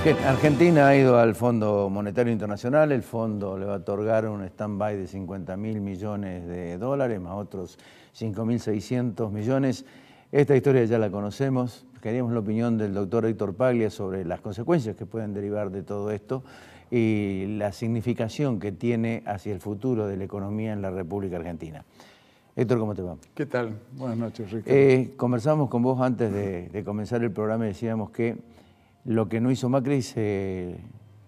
Argentina ha ido al Fondo Monetario Internacional. El fondo le va a otorgar un stand-by de 50.000 millones de dólares, más otros 5.600 millones. Esta historia ya la conocemos. Queríamos la opinión del doctor Héctor Paglia sobre las consecuencias que pueden derivar de todo esto y la significación que tiene hacia el futuro de la economía en la República Argentina. Héctor, ¿cómo te va? ¿Qué tal? Buenas noches, Ricardo. Conversábamos con vos antes de comenzar el programa y decíamos que lo que no hizo Macri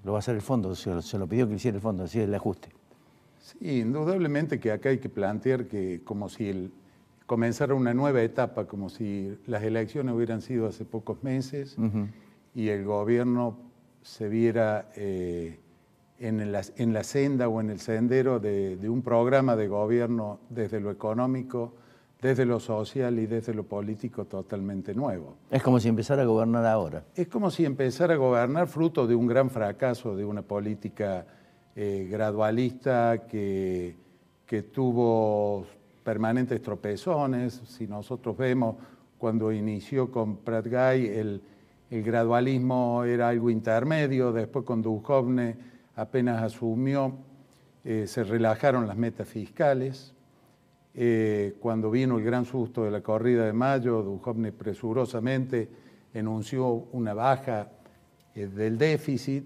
lo va a hacer el fondo, se lo pidió que hiciera el fondo, así es el ajuste. Sí, indudablemente que acá hay que plantear que como si comenzara una nueva etapa, como si las elecciones hubieran sido hace pocos meses y el gobierno se viera en la senda o en el sendero de un programa de gobierno desde lo económico, desde lo social y desde lo político totalmente nuevo. Es como si empezara a gobernar ahora. Es como si empezara a gobernar fruto de un gran fracaso de una política gradualista que tuvo permanentes tropezones. Si nosotros vemos cuando inició con Prat-Gay, el gradualismo era algo intermedio, después con Duhovne apenas asumió, se relajaron las metas fiscales. Cuando vino el gran susto de la corrida de mayo, Duhovne presurosamente enunció una baja del déficit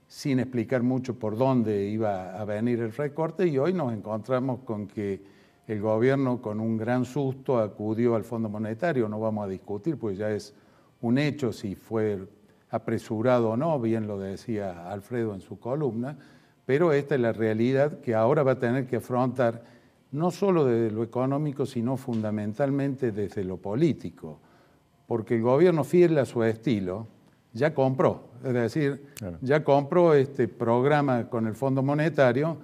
sin explicar mucho por dónde iba a venir el recorte, y hoy nos encontramos con que el gobierno con un gran susto acudió al Fondo Monetario. No vamos a discutir, pues ya es un hecho si fue apresurado o no, bien lo decía Alfredo en su columna, pero esta es la realidad que ahora va a tener que afrontar no solo desde lo económico, sino fundamentalmente desde lo político, porque el gobierno, fiel a su estilo, ya compró, es decir, claro, ya compró este programa con el Fondo Monetario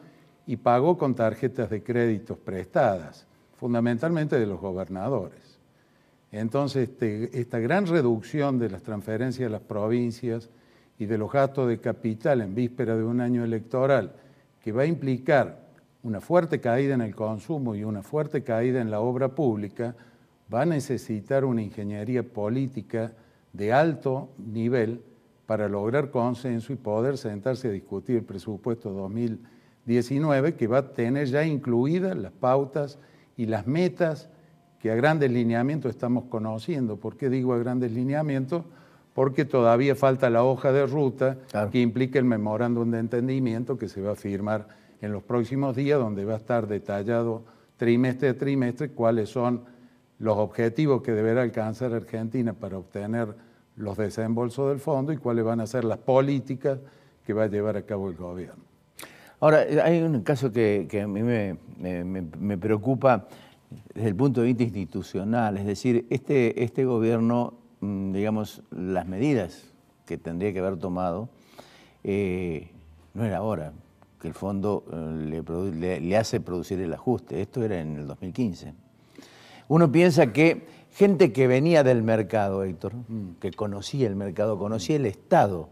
y pagó con tarjetas de créditos prestadas, fundamentalmente de los gobernadores. Entonces, esta gran reducción de las transferencias a las provincias y de los gastos de capital en víspera de un año electoral, que va a implicar una fuerte caída en el consumo y una fuerte caída en la obra pública, va a necesitar una ingeniería política de alto nivel para lograr consenso y poder sentarse a discutir el presupuesto 2019, que va a tener ya incluidas las pautas y las metas que a grandes lineamientos estamos conociendo. ¿Por qué digo a grandes lineamientos? Porque todavía falta la hoja de ruta, claro, que implica el memorándum de entendimiento que se va a firmar en los próximos días, donde va a estar detallado trimestre a trimestre cuáles son los objetivos que deberá alcanzar Argentina para obtener los desembolsos del fondo y cuáles van a ser las políticas que va a llevar a cabo el gobierno. Ahora, hay un caso que a mí me preocupa desde el punto de vista institucional, es decir, este gobierno, digamos, las medidas que tendría que haber tomado, no era ahora que el fondo le hace producir el ajuste. Esto era en el 2015. Uno piensa que gente que venía del mercado, Héctor, que conocía el mercado, conocía el Estado,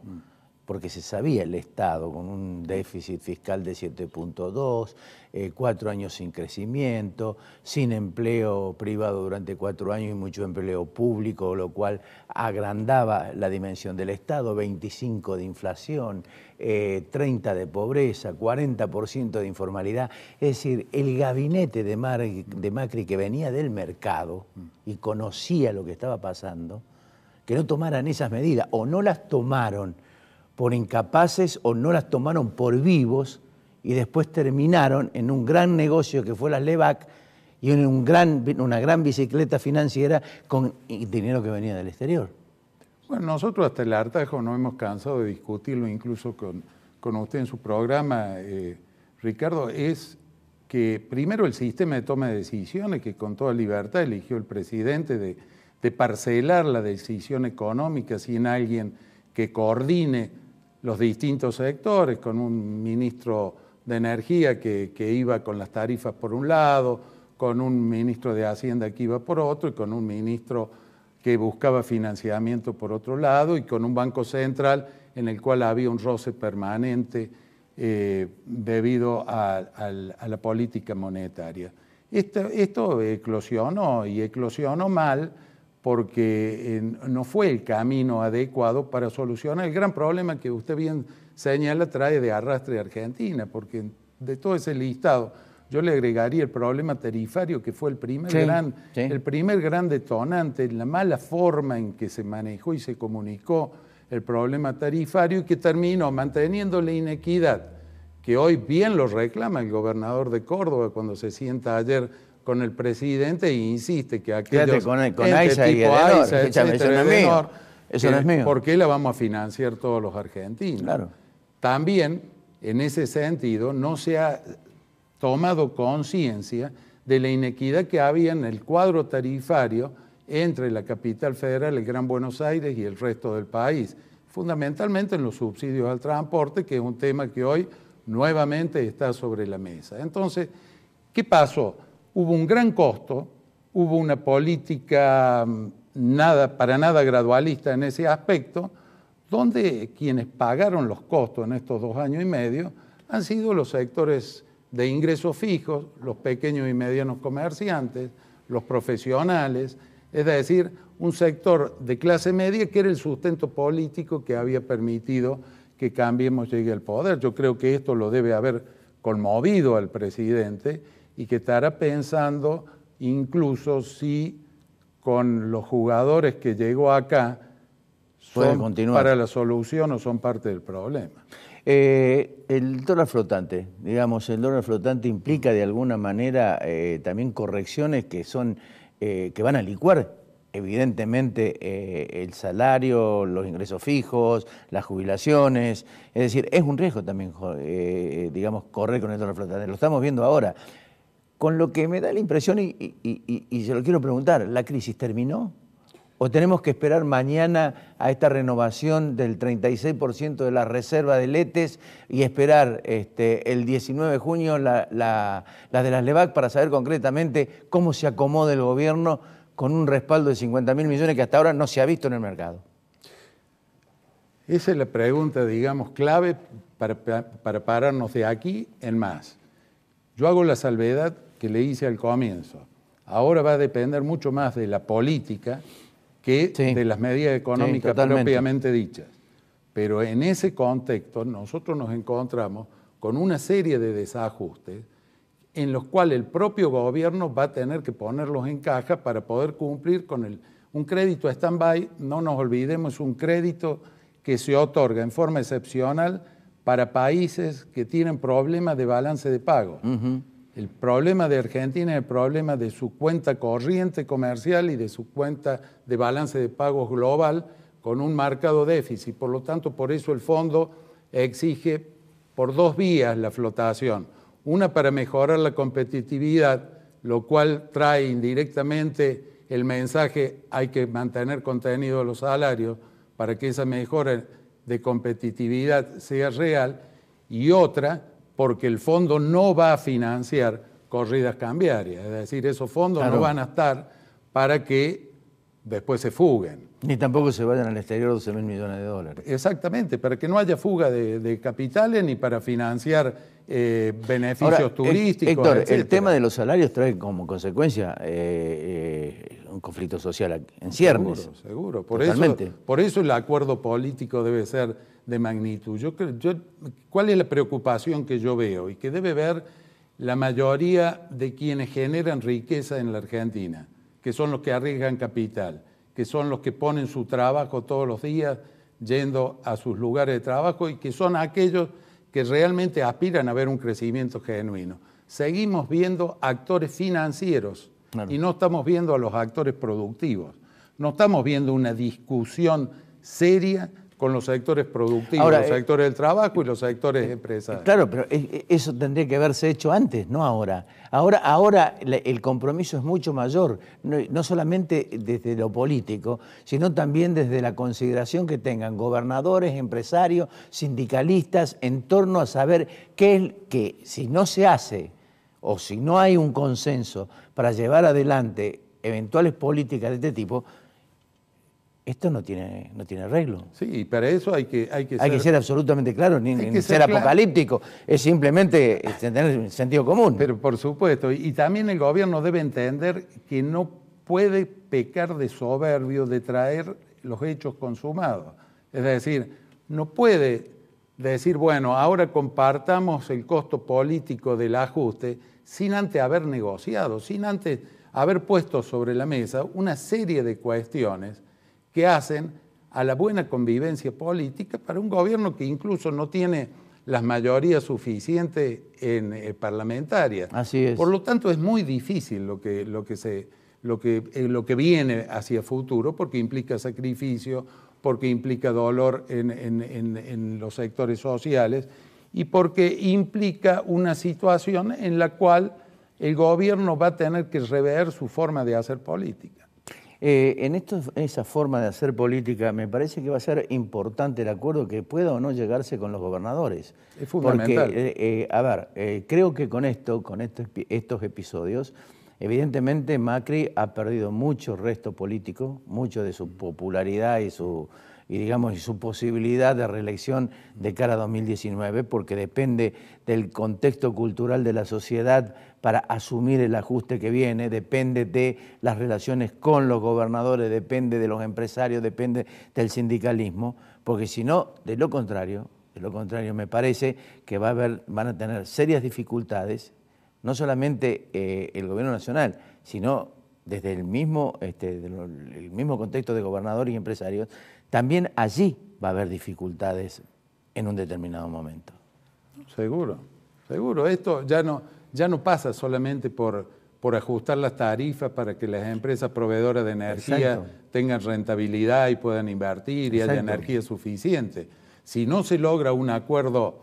porque se sabía el Estado, con un déficit fiscal de 7.2, 4 años sin crecimiento, sin empleo privado durante 4 años y mucho empleo público, lo cual agrandaba la dimensión del Estado, 25 de inflación, 30 de pobreza, 40% de informalidad. Es decir, el gabinete de Macri que venía del mercado y conocía lo que estaba pasando, que no tomaran esas medidas o no las tomaron por incapaces o no las tomaron por vivos y después terminaron en un gran negocio que fue la LEVAC y en una gran bicicleta financiera con dinero que venía del exterior. Bueno, nosotros hasta el hartazgo no hemos cansado de discutirlo, incluso con usted en su programa, Ricardo, es que primero el sistema de toma de decisiones, que con toda libertad eligió el presidente de parcelar la decisión económica sin alguien que coordine los distintos sectores, con un ministro de Energía que iba con las tarifas por un lado, con un ministro de Hacienda que iba por otro, y con un ministro que buscaba financiamiento por otro lado, y con un Banco Central en el cual había un roce permanente debido a la política monetaria. Esto eclosionó, y eclosionó mal, porque no fue el camino adecuado para solucionar el gran problema que usted bien señala trae de arrastre Argentina, porque de todo ese listado yo le agregaría el problema tarifario, que fue el primer gran detonante, la mala forma en que se manejó y se comunicó el problema tarifario, y que terminó manteniendo la inequidad, que hoy bien lo reclama el gobernador de Córdoba cuando se sienta ayer con el presidente e insiste que aquellos con Aiza y Edenor, eso no es mío. ¿Por qué la vamos a financiar todos los argentinos? Claro. También, en ese sentido, no se ha tomado conciencia de la inequidad que había en el cuadro tarifario entre la capital federal, el Gran Buenos Aires, y el resto del país, fundamentalmente en los subsidios al transporte, que es un tema que hoy nuevamente está sobre la mesa. Entonces, ¿qué pasó? Hubo un gran costo, hubo una política para nada gradualista en ese aspecto, donde quienes pagaron los costos en estos 2 años y medio han sido los sectores de ingresos fijos, los pequeños y medianos comerciantes, los profesionales, es decir, un sector de clase media que era el sustento político que había permitido que Cambiemos llegue al poder. Yo creo que esto lo debe haber conmovido al presidente y que estará pensando incluso si con los jugadores que llegó acá son para la solución o son parte del problema. El dólar flotante, digamos, el dólar flotante implica de alguna manera también correcciones que son que van a licuar evidentemente el salario, los ingresos fijos, las jubilaciones. Es decir, es un riesgo también, digamos, correr con el dólar flotante. Lo estamos viendo ahora. Con lo que me da la impresión, y se lo quiero preguntar, ¿la crisis terminó? ¿O tenemos que esperar mañana a esta renovación del 36% de la reserva de letes y esperar el 19 de junio la de las LEVAC para saber concretamente cómo se acomoda el gobierno con un respaldo de 50.000 millones que hasta ahora no se ha visto en el mercado? Esa es la pregunta, digamos, clave para pararnos de aquí en más. Yo hago la salvedad que le hice al comienzo. Ahora va a depender mucho más de la política que de las medidas económicas propiamente dichas. Pero en ese contexto nosotros nos encontramos con una serie de desajustes en los cuales el propio gobierno va a tener que ponerlos en caja para poder cumplir con un crédito a stand-by. No nos olvidemos, un crédito que se otorga en forma excepcional para países que tienen problemas de balance de pago. El problema de Argentina es el problema de su cuenta corriente comercial y de su cuenta de balance de pagos global con un marcado déficit. Por lo tanto, por eso el fondo exige por 2 vías la flotación. Una para mejorar la competitividad, lo cual trae indirectamente el mensaje hay que mantener contenidos los salarios para que esa mejora de competitividad sea real, y otra porque el fondo no va a financiar corridas cambiarias, es decir, esos fondos no van a estar para que después se fuguen. Ni tampoco se vayan al exterior 12.000 millones de dólares. Exactamente, para que no haya fuga de capitales ni para financiar beneficios Ahora, turísticos, Héctor, etcétera. el tema de los salarios trae como consecuencia un conflicto social en ciernes. Seguro. Por eso el acuerdo político debe ser de magnitud. ¿Cuál es la preocupación que yo veo y que debe ver la mayoría de quienes generan riqueza en la Argentina, que son los que arriesgan capital, que son los que ponen su trabajo todos los días yendo a sus lugares de trabajo y que son aquellos que realmente aspiran a ver un crecimiento genuino? Seguimos viendo actores financieros y no estamos viendo a los actores productivos. No estamos viendo una discusión seria con los sectores productivos, los sectores del trabajo y los sectores empresarios. Claro, pero eso tendría que haberse hecho antes, no ahora. Ahora el compromiso es mucho mayor, no solamente desde lo político, sino también desde la consideración que tengan gobernadores, empresarios, sindicalistas, en torno a saber qué es que si no se hace o si no hay un consenso para llevar adelante eventuales políticas de este tipo, esto no tiene arreglo. Sí, y para eso hay que ser absolutamente claro, ni ser apocalíptico, es simplemente tener sentido común. Pero por supuesto, y también el gobierno debe entender que no puede pecar de soberbio de traer los hechos consumados. Es decir, no puede decir, bueno, ahora compartamos el costo político del ajuste sin antes haber negociado, sin antes haber puesto sobre la mesa una serie de cuestiones que hacen a la buena convivencia política para un gobierno que incluso no tiene las mayorías suficientes parlamentarias. Así es. Por lo tanto, es muy difícil lo que viene hacia futuro, porque implica sacrificio, porque implica dolor en los sectores sociales y porque implica una situación en la cual el gobierno va a tener que rever su forma de hacer política. Esa forma de hacer política, me parece que va a ser importante el acuerdo que pueda o no llegarse con los gobernadores. Es fundamental. Porque, creo que con estos episodios, evidentemente Macri ha perdido mucho resto político, mucho de su popularidad y su posibilidad de reelección de cara a 2019, porque depende del contexto cultural de la sociedad para asumir el ajuste que viene, depende de las relaciones con los gobernadores, depende de los empresarios, depende del sindicalismo, porque si no, de lo contrario me parece que van a tener serias dificultades, no solamente el gobierno nacional, sino desde el mismo contexto de gobernadores y empresarios, también allí va a haber dificultades en un determinado momento. Seguro, seguro. Esto ya no pasa solamente por ajustar las tarifas para que las empresas proveedoras de energía tengan rentabilidad y puedan invertir y haya energía suficiente. Si no se logra un acuerdo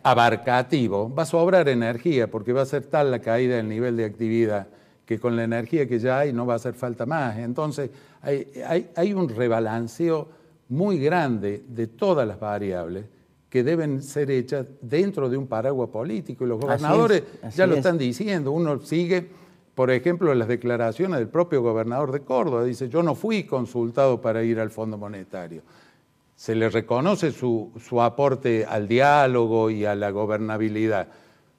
abarcativo, va a sobrar energía porque va a ser tal la caída del nivel de actividad que con la energía que ya hay no va a hacer falta más. Entonces hay un rebalanceo muy grande de todas las variables que deben ser hechas dentro de un paraguas político. Y los gobernadores ya lo están diciendo. Uno sigue, por ejemplo, las declaraciones del propio gobernador de Córdoba. Dice, yo no fui consultado para ir al Fondo Monetario. Se le reconoce su aporte al diálogo y a la gobernabilidad,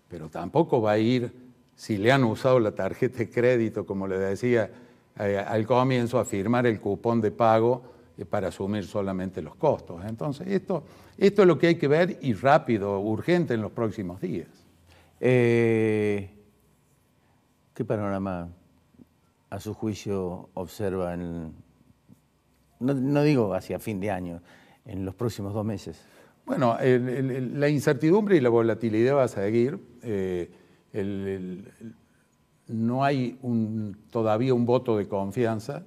pero tampoco va a ir, si le han usado la tarjeta de crédito, como le decía al comienzo, a firmar el cupón de pago para asumir solamente los costos. Entonces, esto es lo que hay que ver y rápido, urgente en los próximos días. ¿Qué panorama, a su juicio, observa, no digo hacia fin de año, en los próximos 2 meses? Bueno, la incertidumbre y la volatilidad va a seguir. No hay todavía un voto de confianza.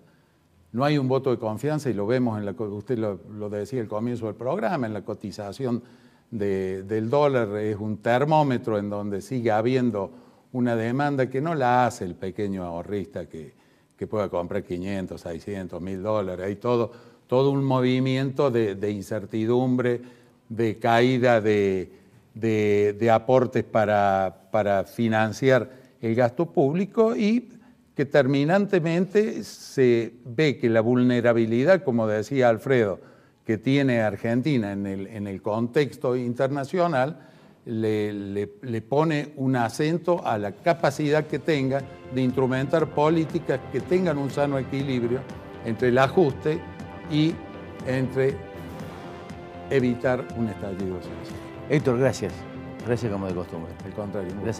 No hay un voto de confianza y lo vemos, usted lo decía al comienzo del programa, en la cotización del dólar. Es un termómetro en donde sigue habiendo una demanda que no la hace el pequeño ahorrista que pueda comprar 500, 600, $1.000. Hay todo un movimiento de incertidumbre, de caída de aportes para financiar el gasto público y que terminantemente se ve que la vulnerabilidad, como decía Alfredo, que tiene Argentina en el contexto internacional, le pone un acento a la capacidad que tenga de instrumentar políticas que tengan un sano equilibrio entre el ajuste y entre evitar un estallido social. Héctor, gracias. Gracias como de costumbre. Al contrario. Gracias.